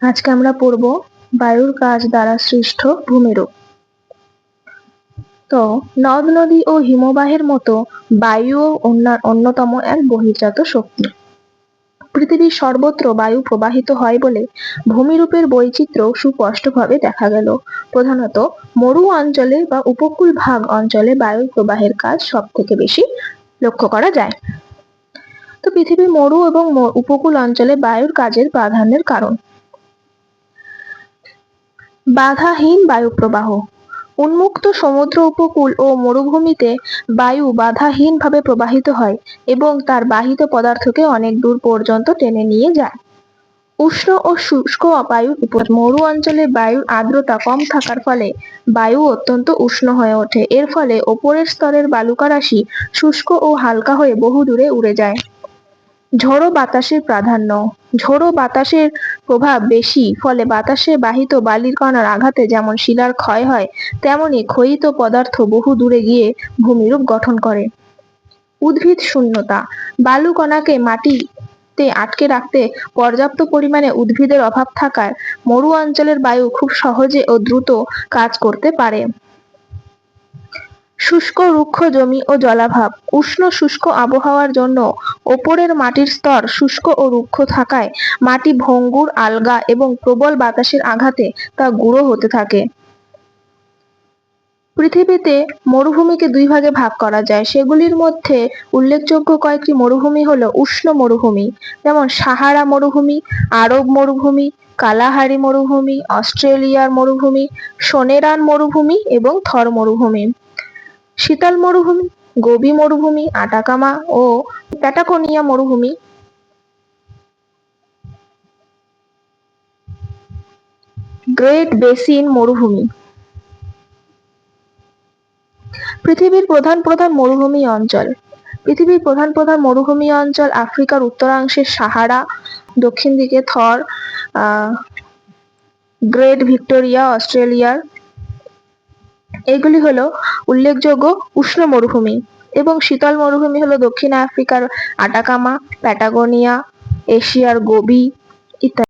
আজকে আমরা পড়ব বায়ুর কাজ দ্বারা সৃষ্ট ভূমিরূপ। তো নদ নদী ও হিমবাহের মতো বায়ুও অন্যতম এক বহির্জাত শক্তি। পৃথিবীর সর্বত্র বায়ু প্রবাহিত হয় বলে ভূমিরূপের বৈচিত্র্য সুস্পষ্টভাবে দেখা গেল। প্রধানত মরু অঞ্চলে বা উপকূল ভাগ অঞ্চলে বায়ুর প্রবাহের কাজ সব থেকে বেশি লক্ষ্য করা যায়। তো পৃথিবীর মরু এবং উপকূল অঞ্চলে বায়ুর কাজের প্রাধান্যের কারণ: বাধাহীন বায়ু প্রবাহ। উন্মুক্ত সমুদ্র উপকূল ও মরুভূমিতে বায়ু বাধাহীনভাবে প্রবাহিত হয় এবং তার বাহিত পদার্থকে অনেক দূর পর্যন্ত টেনে নিয়ে যায়। উষ্ণ ও শুষ্ক বায়ুর উপর মরু অঞ্চলে বায়ুর আর্দ্রতা কম থাকার ফলে বায়ু অত্যন্ত উষ্ণ হয়ে ওঠে। এর ফলে ওপরের স্তরের বালুকা রাশি শুষ্ক ও হালকা হয়ে বহু দূরে উড়ে যায়। ঝোড়ো বাতাসের প্রাধান্য। ঝোড়ো বাতাসের প্রভাব বেশি, ফলে বাতাসে বাহিত বালির কণার আঘাতে যেমন শিলার ক্ষয় হয়, তেমনি ক্ষয়িত পদার্থ বহু দূরে গিয়ে ভূমিরূপ গঠন করে। উদ্ভিদ শূন্যতা। বালু কণাকে মাটিতে আটকে রাখতে পর্যাপ্ত পরিমাণে উদ্ভিদের অভাব থাকায় মরু অঞ্চলের বায়ু খুব সহজে ও দ্রুত কাজ করতে পারে। শুষ্ক রুক্ষ জমি ও জলাভাব। উষ্ণ শুষ্ক আবহাওয়ার জন্য ওপরের মাটির স্তর শুষ্ক ও রুক্ষ থাকায় মাটি ভঙ্গুর, আলগা এবং প্রবল বাতাসের আঘাতে তা গুঁড়ো হতে থাকে। পৃথিবীতে মরুভূমিকে দুই ভাগে ভাগ করা যায়। সেগুলির মধ্যে উল্লেখযোগ্য কয়েকটি মরুভূমি হলো উষ্ণ মরুভূমি, যেমন সাহারা মরুভূমি, আরব মরুভূমি, কালাহারি মরুভূমি, অস্ট্রেলিয়ার মরুভূমি, সোনেরান মরুভূমি এবং থর মরুভূমি। শীতল মরুভূমি: গোবি মরুভূমি, আটাকামা ও প্যাটাগোনিয়া মরুভূমি। গ্রেট বেসিন মরুভূমি। পৃথিবীর প্রধান প্রধান মরুভূমি অঞ্চল। পৃথিবীর প্রধান প্রধান মরুভূমি অঞ্চল: আফ্রিকার উত্তরাংশে সাহারা, দক্ষিণ দিকে থর, গ্রেট ভিক্টোরিয়া অস্ট্রেলিয়ার। এগুলি হলো উল্লেখযোগ্য উষ্ণ মরুভূমি। এবং শীতল মরুভূমি হলো দক্ষিণ আফ্রিকার আটাকামা, প্যাটাগোনিয়া, এশিয়ার গোবি ইত্যাদি।